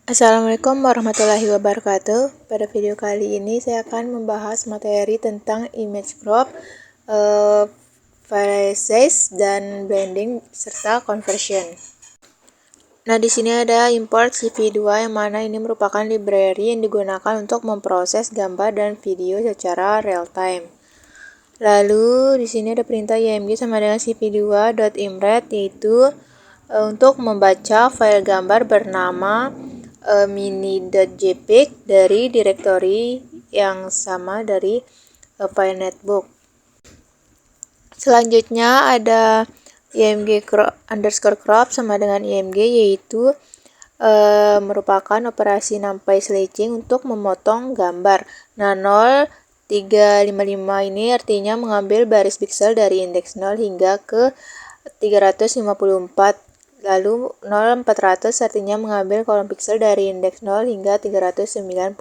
Assalamualaikum warahmatullahi wabarakatuh. Pada video kali ini saya akan membahas materi tentang image crop, file size, dan blending serta conversion. Nah, di sini ada import CV2 yang mana ini merupakan library yang digunakan untuk memproses gambar dan video secara real time. Lalu di sini ada perintah img sama dengan cv2.imret, yaitu untuk membaca file gambar bernama mini.jpg dari direktori yang sama dari file netbook. Selanjutnya ada img_crop sama dengan img, yaitu merupakan operasi numpy slicing untuk memotong gambar. Nah, 0355 ini artinya mengambil baris piksel dari indeks 0 hingga ke 354. Lalu 0400 artinya mengambil kolom piksel dari indeks 0 hingga 399.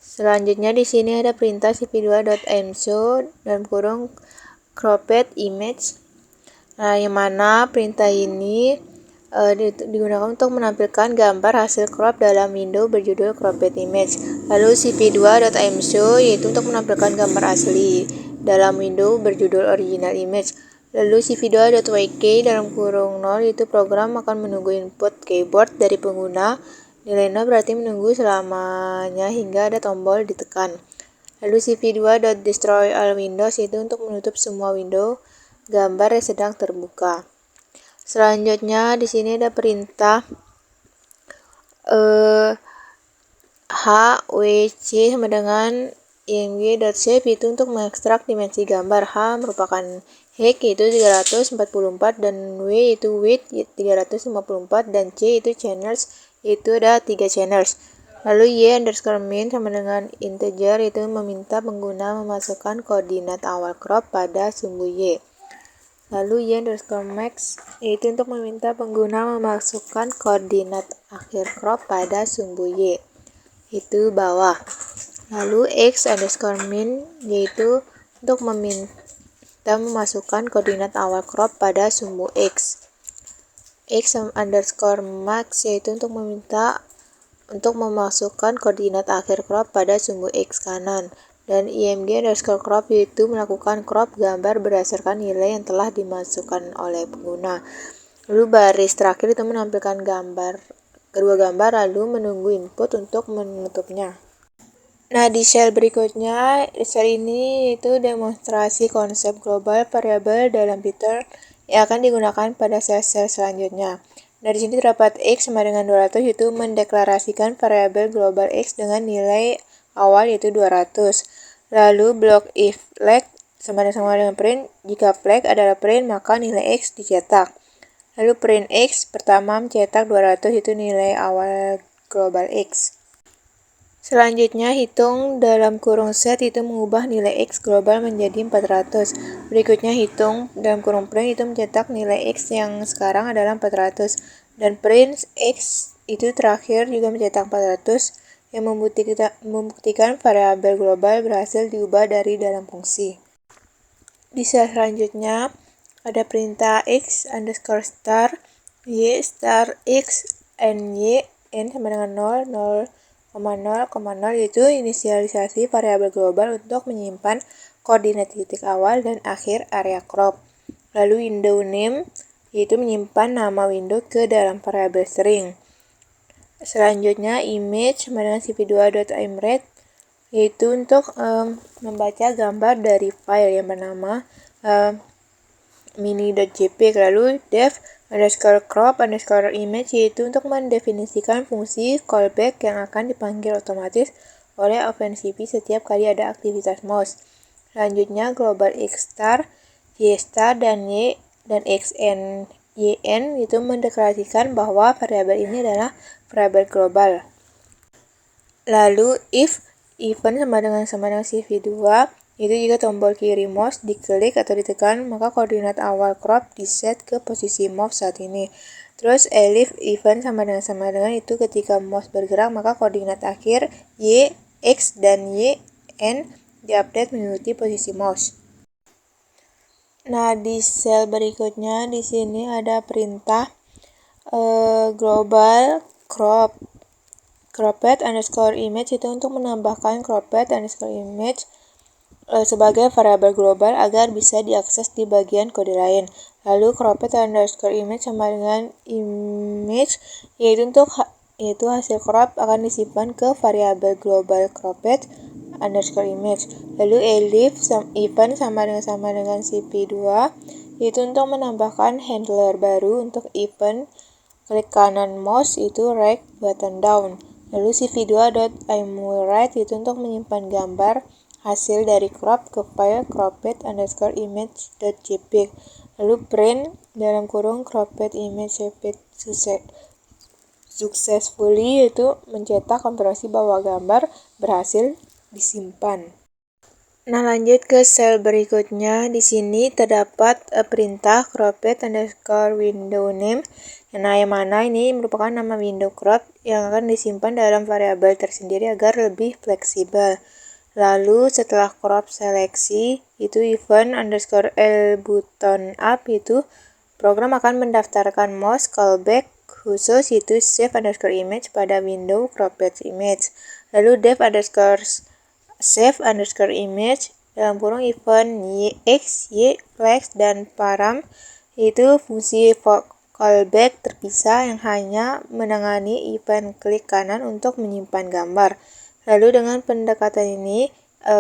Selanjutnya di sini ada perintah cv2.imshow dalam kurung cropped image. Nah, yang mana perintah ini digunakan untuk menampilkan gambar hasil crop dalam window berjudul cropped image. Lalu cv2.imshow yaitu untuk menampilkan gambar asli dalam window berjudul original image. Lalu cv2.yk dalam kurung 0 itu program akan menunggu input keyboard dari pengguna. Nilai 0 berarti menunggu selamanya hingga ada tombol ditekan. Lalu cv2.destroy all windows itu untuk menutup semua window gambar yang sedang terbuka. Selanjutnya di sini ada perintah hvc sama dengan img.shape itu untuk mengekstrak dimensi gambar. H merupakan height yaitu 344 dan W yaitu width 354 dan C itu channels yaitu ada 3 channels. Lalu y_min sama dengan integer itu meminta pengguna memasukkan koordinat awal crop pada sumbu y. Lalu y_max yaitu untuk meminta pengguna memasukkan koordinat akhir crop pada sumbu y, itu bawah. Lalu x_min yaitu untuk meminta memasukkan koordinat awal crop pada sumbu x. x_max yaitu untuk meminta untuk memasukkan koordinat akhir crop pada sumbu x kanan. Dan img_crop yaitu melakukan crop gambar berdasarkan nilai yang telah dimasukkan oleh pengguna. Lalu baris terakhir itu menampilkan kedua gambar lalu menunggu input untuk menutupnya. Nah, di sel berikutnya, sel ini itu demonstrasi konsep global variabel dalam Python yang akan digunakan pada sel-sel selanjutnya. Nah, di sini terdapat x sama dengan 200 itu mendeklarasikan variabel global x dengan nilai awal yaitu 200. Lalu blok if flag sama dengan print, jika flag adalah print maka nilai x dicetak. Lalu print x pertama mencetak 200 itu nilai awal global x. Selanjutnya hitung dalam kurung set itu mengubah nilai x global menjadi 400. Berikutnya hitung dalam kurung print itu mencetak nilai x yang sekarang adalah 400. Dan print x itu terakhir juga mencetak 400 yang membuktikan variabel global berhasil diubah dari dalam fungsi. Di sel selanjutnya ada perintah x_star y star x n y n sama dengan 0, 0,0,0 yaitu inisialisasi variabel global untuk menyimpan koordinat titik awal dan akhir area crop. Lalu window name yaitu menyimpan nama window ke dalam variabel string. Selanjutnya image sama dengan cv2.imret yaitu untuk membaca gambar dari file yang bernama mini.jpg. Lalu dev_crop_image yaitu untuk mendefinisikan fungsi callback yang akan dipanggil otomatis oleh OpenCV setiap kali ada aktivitas mouse. Selanjutnya global x_star, y_star dan y dan xn yn itu mendeklarasikan bahwa variabel ini adalah variabel global. Lalu if event sama dengan cv2 itu jika tombol kiri mouse diklik atau ditekan maka koordinat awal crop diset ke posisi mouse saat ini. Terus elif event sama dengan itu ketika mouse bergerak maka koordinat akhir y, x dan y, n diupdate mengikuti posisi mouse. Nah, di sel berikutnya di sini ada perintah global cropped underscore image itu untuk menambahkan cropped underscore image sebagai variabel global agar bisa diakses di bagian kode lain. Lalu cropped underscore image sama dengan image, yaitu hasil crop akan disimpan ke variabel global cropped underscore image. Lalu elif event sama dengan cp2, yaitu untuk menambahkan handler baru untuk event klik kanan mouse itu right button down. Lalu cv2.imwrite itu untuk menyimpan gambar hasil dari crop ke file cropped underscore image.jpg. Lalu print dalam kurung cropped image successfully itu mencetak konfirmasi bahwa gambar berhasil disimpan. Nah, lanjut ke sel berikutnya. Di sini terdapat perintah cropped underscore window name. Yang mana ini merupakan nama window crop yang akan disimpan dalam variabel tersendiri agar lebih fleksibel. Lalu setelah crop seleksi itu event underscore l button up itu program akan mendaftarkan mouse callback khusus itu save underscore image pada window cropped image. Lalu dev underscore save underscore image dalam kurung event x, y, flex, dan param itu fungsi callback terpisah yang hanya menangani event klik kanan untuk menyimpan gambar. Lalu dengan pendekatan ini,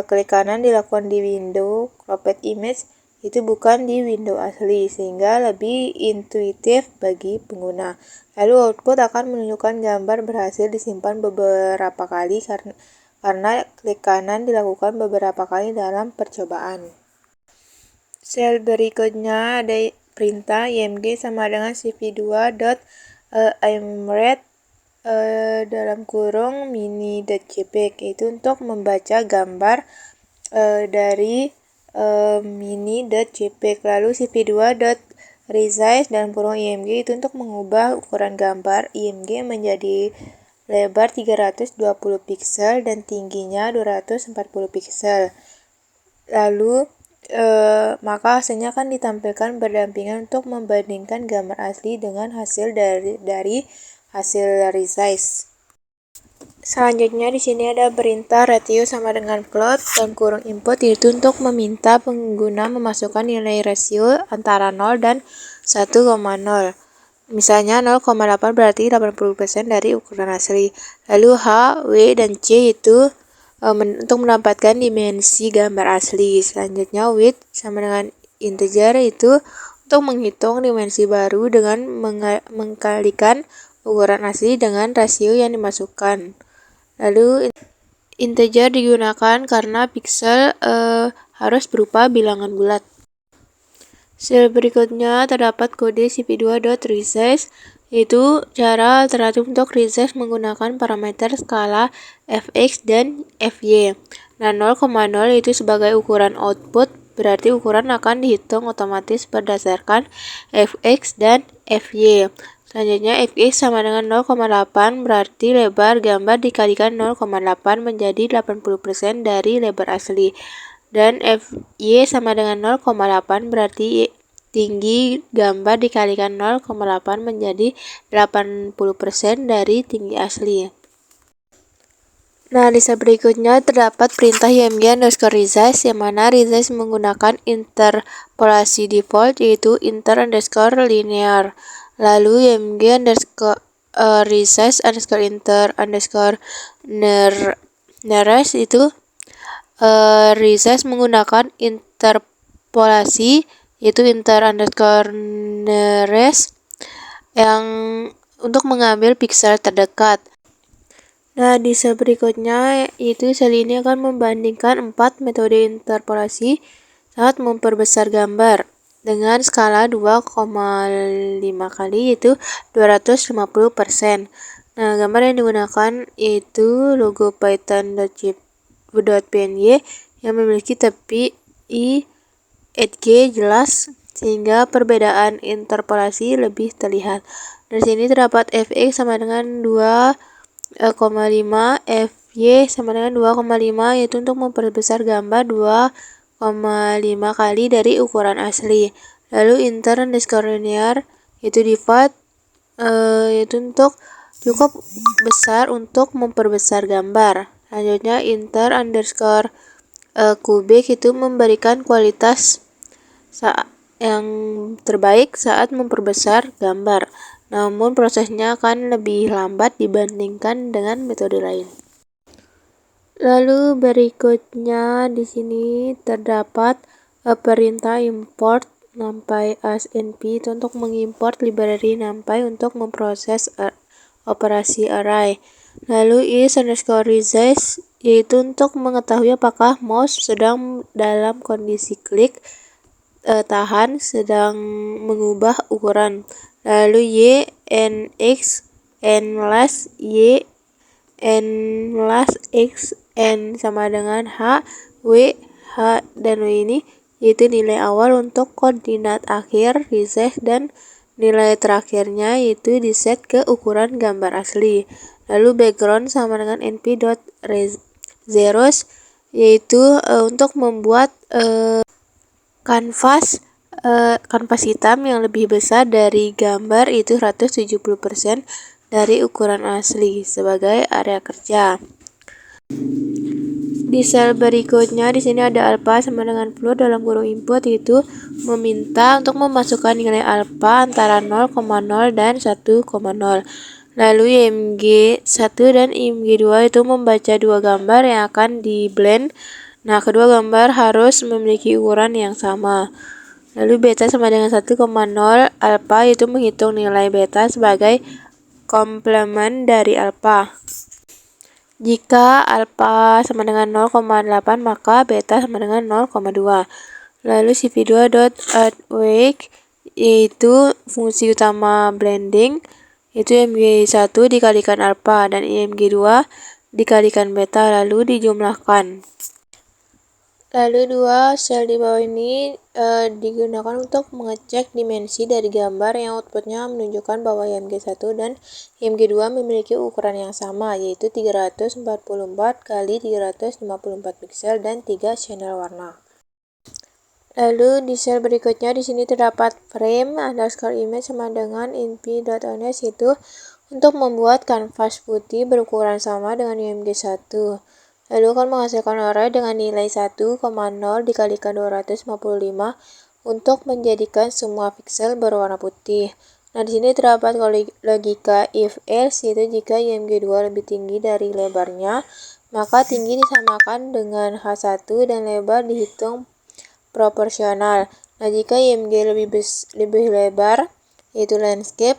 klik kanan dilakukan di window cropped image itu bukan di window asli, sehingga lebih intuitif bagi pengguna. Lalu output akan menunjukkan gambar berhasil disimpan beberapa kali karena klik kanan dilakukan beberapa kali dalam percobaan. Sel berikutnya ada perintah img sama dengan cv2.imread dalam kurung mini.jpg, itu untuk membaca gambar dari mini.jpg. Lalu cv2.resize dalam kurung img itu untuk mengubah ukuran gambar img menjadi lebar 320 piksel dan tingginya 240 piksel. Lalu maka hasilnya akan ditampilkan berdampingan untuk membandingkan gambar asli dengan hasil dari hasil resize. Selanjutnya di sini ada perintah ratio sama dengan plot dan kurung input, itu untuk meminta pengguna memasukkan nilai rasio antara 0 dan 1,0. Misalnya 0,8 berarti 80% dari ukuran asli. Lalu H, W, dan C itu untuk mendapatkan dimensi gambar asli. Selanjutnya width sama dengan integer itu untuk menghitung dimensi baru dengan mengkalikan ukuran asli dengan rasio yang dimasukkan. Lalu integer digunakan karena piksel harus berupa bilangan bulat. Sel berikutnya terdapat kode cp2.resize, yaitu cara alternatif untuk resize menggunakan parameter skala fx dan fy. Nah, 0,0 itu sebagai ukuran output, berarti ukuran akan dihitung otomatis berdasarkan fx dan fy. Selanjutnya fx sama dengan 0,8 berarti lebar gambar dikalikan 0,8 menjadi 80% dari lebar asli. Dan fy sama dengan 0,8 berarti tinggi gambar dikalikan 0,8 menjadi 80% dari tinggi asli. Nah, di sel berikutnya terdapat perintah img underscore resize, yang mana resize menggunakan interpolasi default yaitu inter underscore linear. Lalu img underscore resize underscore inter underscore nearest itu resize menggunakan interpolasi yaitu inter underscore nearest yang untuk mengambil piksel terdekat. Nah, di sel berikutnya itu sel ini akan membandingkan 4 metode interpolasi saat memperbesar gambar dengan skala 2,5 kali yaitu 250%. Nah, gambar yang digunakan yaitu logo python.png yang memiliki tepi i@g jelas sehingga perbedaan interpolasi lebih terlihat. Dari sini terdapat fx sama dengan 2,5, fy sama dengan 2,5 yaitu untuk memperbesar gambar 2,5 kali dari ukuran asli. Lalu inter underscore linear yaitu default yaitu untuk cukup besar untuk memperbesar gambar. Selanjutnya inter underscore kubik itu memberikan kualitas yang terbaik saat memperbesar gambar. Namun prosesnya akan lebih lambat dibandingkan dengan metode lain. Lalu berikutnya di sini terdapat perintah import numpy as np itu untuk mengimport library numpy untuk memproses operasi array. Lalu is underscore resize yaitu untuk mengetahui apakah mouse sedang dalam kondisi klik tahan sedang mengubah ukuran. Lalu y nx nless y nless x n sama dengan h dan w ini yaitu nilai awal untuk koordinat akhir reset dan nilai terakhirnya yaitu diset ke ukuran gambar asli. Lalu background sama dengan np.zeros yaitu untuk membuat kanvas hitam yang lebih besar dari gambar itu 170% dari ukuran asli sebagai area kerja. Di sel berikutnya di sini ada alpha sama dengan float dalam kurung input itu meminta untuk memasukkan nilai alpha antara 0,0 dan 1,0. Lalu IMG1 dan IMG2 itu membaca dua gambar yang akan di blend. Nah, kedua gambar harus memiliki ukuran yang sama. Lalu beta sama dengan 1,0, alpha itu menghitung nilai beta sebagai komplement dari alpha. Jika alpha sama dengan 0,8 maka beta sama dengan 0,2. Lalu cp2.addWake yaitu fungsi utama blending itu IMG1 dikalikan alpha dan IMG2 dikalikan beta lalu dijumlahkan. Lalu dua sel di bawah ini digunakan untuk mengecek dimensi dari gambar yang outputnya menunjukkan bahwa IMG1 dan IMG2 memiliki ukuran yang sama yaitu 344 x 354 piksel dan 3 channel warna. Lalu di sel berikutnya di sini terdapat frame underscore image sama dengan inp.ones itu untuk membuat kanvas putih berukuran sama dengan IMG1. Lalu akan menghasilkan array dengan nilai 1,0 dikalikan 255 untuk menjadikan semua piksel berwarna putih. Nah, di sini terdapat logika if else yaitu jika IMG2 lebih tinggi dari lebarnya, maka tinggi disamakan dengan H1 dan lebar dihitung proporsional. Nah, jika IMG lebih lebar yaitu landscape,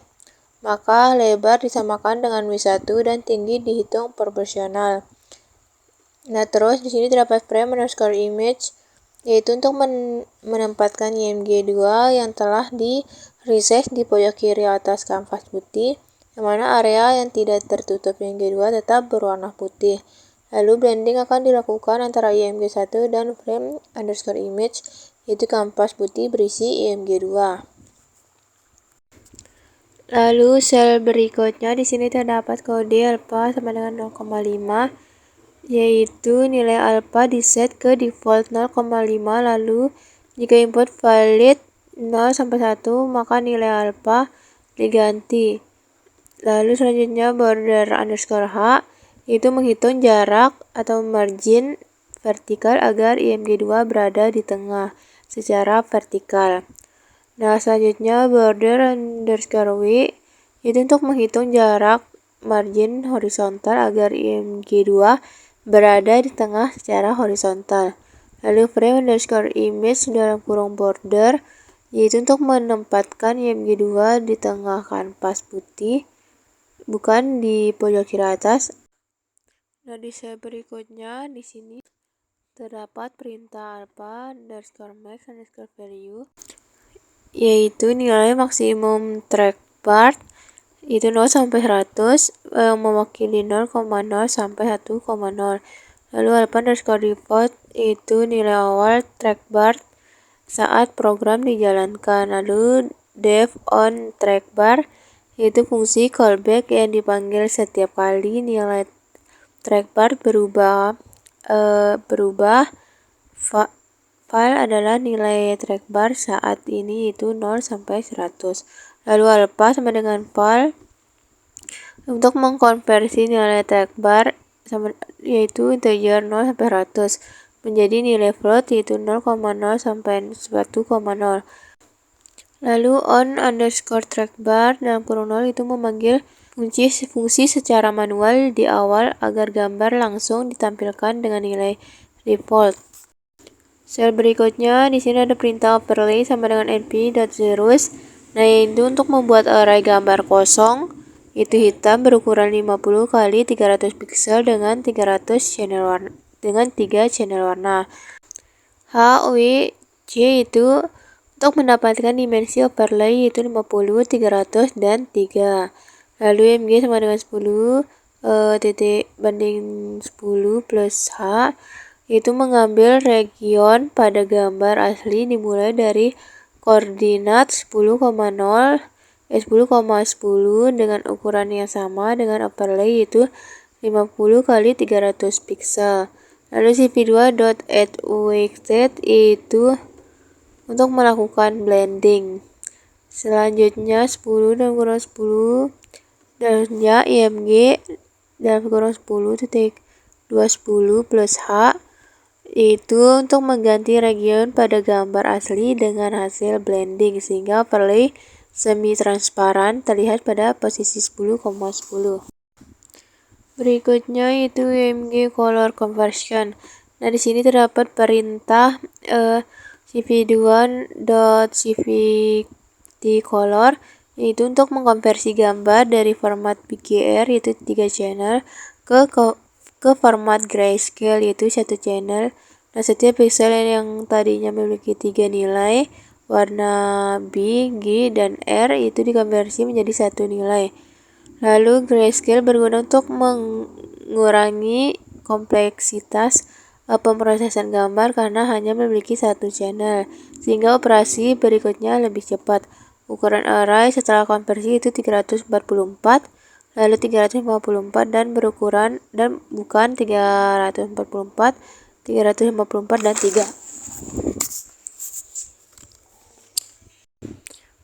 maka lebar disamakan dengan W1 dan tinggi dihitung proporsional. Nah, terus di sini terdapat frame underscore image yaitu untuk menempatkan IMG2 yang telah di resize di pojok kiri atas kanvas putih, yang mana area yang tidak tertutup IMG2 tetap berwarna putih. Lalu blending akan dilakukan antara IMG1 dan frame underscore image yaitu kanvas putih berisi IMG2. Lalu sel berikutnya di sini terdapat kode alpha sama dengan 0,5 yaitu nilai alpha diset ke default 0,5 lalu jika input valid 0 sampai 1 maka nilai alpha diganti. Lalu selanjutnya border underscore h itu menghitung jarak atau margin vertikal agar IMG2 berada di tengah secara vertikal. Nah, selanjutnya border underscore w itu untuk menghitung jarak margin horizontal agar IMG2 berada di tengah secara horizontal. Lalu frame underscore image dalam kurung border yaitu untuk menempatkan IMG2 di tengah kanvas putih bukan di pojok kiri atas. Nah, di sel berikutnya di sini terdapat perintah alpha underscore max underscore value yaitu nilai maksimum track bar itu 0 sampai 100 mewakili 0,0 sampai 1,0. Lalu alpha underscore default itu nilai awal track bar saat program dijalankan. Lalu def on track bar yaitu fungsi callback yang dipanggil setiap kali nilai track bar berubah. File adalah nilai track bar saat ini itu 0 sampai 100. Lalu alpha sama dengan file Untuk mengkonversi nilai track bar yaitu integer 0 sampai 100 menjadi nilai float yaitu 0,0 sampai 1,0. Lalu on underscore track bar dalam kurung 0 itu memanggil fungsi secara manual di awal agar gambar langsung ditampilkan dengan nilai default. Sel berikutnya di sini ada perintah overlay sama dengan np.zeros. Nah, itu untuk membuat array gambar kosong itu hitam berukuran 50 kali 300 pixel dengan 3 channel warna. H, W, C itu untuk mendapatkan dimensi overlay yaitu 50, 300, dan 3. Lalu MG sama dengan 10 titik banding 10 plus H itu mengambil region pada gambar asli dimulai dari koordinat 10,10 dengan ukuran yang sama dengan overlay yaitu 50 kali 300 pixel. Lalu cp2.addWxZ itu untuk melakukan blending. Selanjutnya 10 dalam kurung 10 dalamnya img dalam kurung 10 titik 210 plus H itu untuk mengganti region pada gambar asli dengan hasil blending sehingga overlay semi transparan terlihat pada posisi 10,10. Berikutnya itu img color conversion. Nah, di sini terdapat perintah cp2.cvt_color yaitu untuk mengkonversi gambar dari format BGR yaitu 3 channel ke format grayscale yaitu 1 channel. Nah, setiap pixel yang tadinya memiliki 3 nilai warna B, G, dan R itu dikonversi menjadi 1 nilai. Lalu grayscale berguna untuk mengurangi kompleksitas pemrosesan gambar karena hanya memiliki 1 channel, sehingga operasi berikutnya lebih cepat. Ukuran array setelah konversi itu 344, lalu 354 dan bukan 344, 354 dan 3.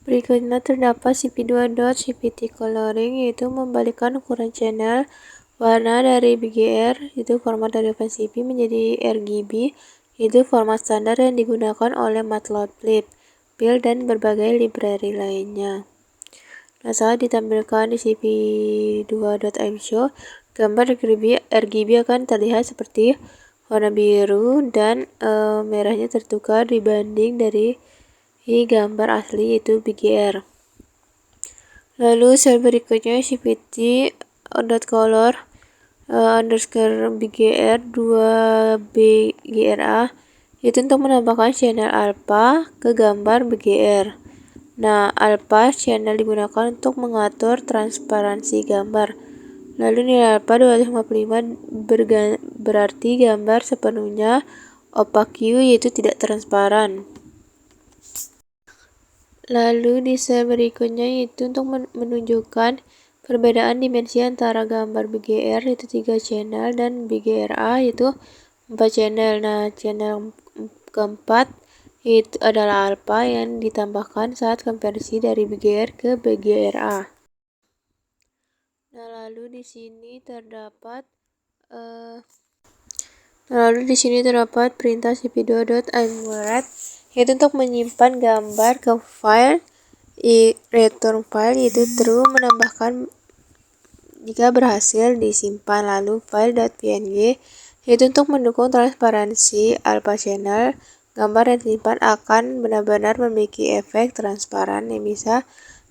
Berikutnya terdapat cp2.cvt_coloring yaitu membalikkan ukuran channel warna dari BGR itu format dari OpenCV menjadi RGB itu format standar yang digunakan oleh Matplotlib, Build, dan berbagai library lainnya. Nah, saat ditampilkan di cp2.imshow gambar RGB akan terlihat seperti warna biru dan merahnya tertukar dibanding dari gambar asli yaitu BGR. Lalu sel berikutnya cvt.color underscore BGR 2 BGRA itu untuk menambahkan channel alpha ke gambar BGR. Nah, alpha channel digunakan untuk mengatur transparansi gambar. Lalu nilai alpha 255 berarti gambar sepenuhnya opaque yaitu tidak transparan. Lalu di sel berikutnya yaitu untuk menunjukkan perbedaan dimensi antara gambar BGR yaitu 3 channel dan BGRA yaitu 4 channel. Nah, channel keempat itu adalah alpha yang ditambahkan saat konversi dari BGR ke BGRA. Nah, lalu di sini terdapat perintah cp2.imret yaitu untuk menyimpan gambar ke file return file yaitu true menambahkan jika berhasil disimpan. Lalu file.png yaitu untuk mendukung transparansi alpha channel. Gambar yang disimpan akan benar-benar memiliki efek transparan yang bisa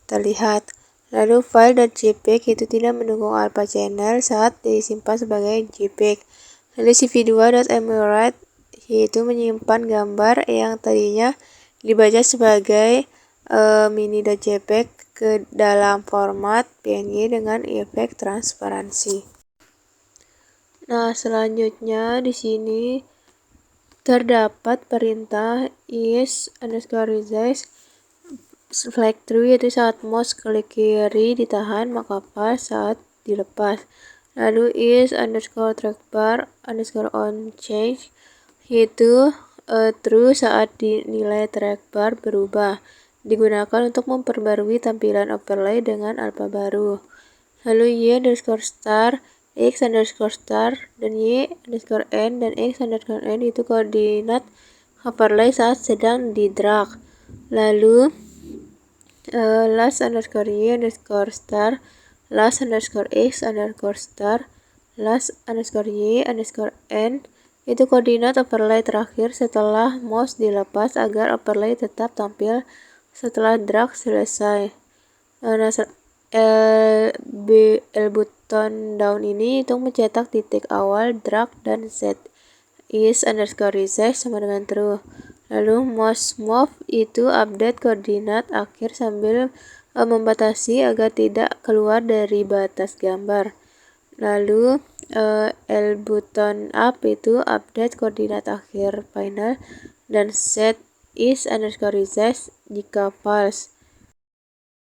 terlihat. Lalu file.jpg itu tidak mendukung alpha channel saat disimpan sebagai JPEG. Lalu cv2.mret yaitu menyimpan gambar yang tadinya dibaca sebagai mini.jpg ke dalam format PNG dengan efek transparansi. Nah, selanjutnya di sini terdapat perintah is_resize flag true yaitu saat mouse klik kiri ditahan maka pas saat dilepas. Lalu is_trackbar_on change yaitu true saat nilai trackbar berubah, digunakan untuk memperbarui tampilan overlay dengan alpha baru. lalu y underscore star, x underscore star, dan y underscore n, dan x underscore n itu koordinat overlay saat sedang di drag. Lalu last underscore y underscore star, last underscore x underscore star, last underscore y underscore n itu koordinat overlay terakhir setelah mouse dilepas agar overlay tetap tampil setelah drag selesai. Nah, L button down ini itu mencetak titik awal drag dan set is underscore resize sama dengan true. Lalu mouse move itu update koordinat akhir sambil membatasi agar tidak keluar dari batas gambar. Lalu L button up itu update koordinat akhir final dan set is underscore resize jika false.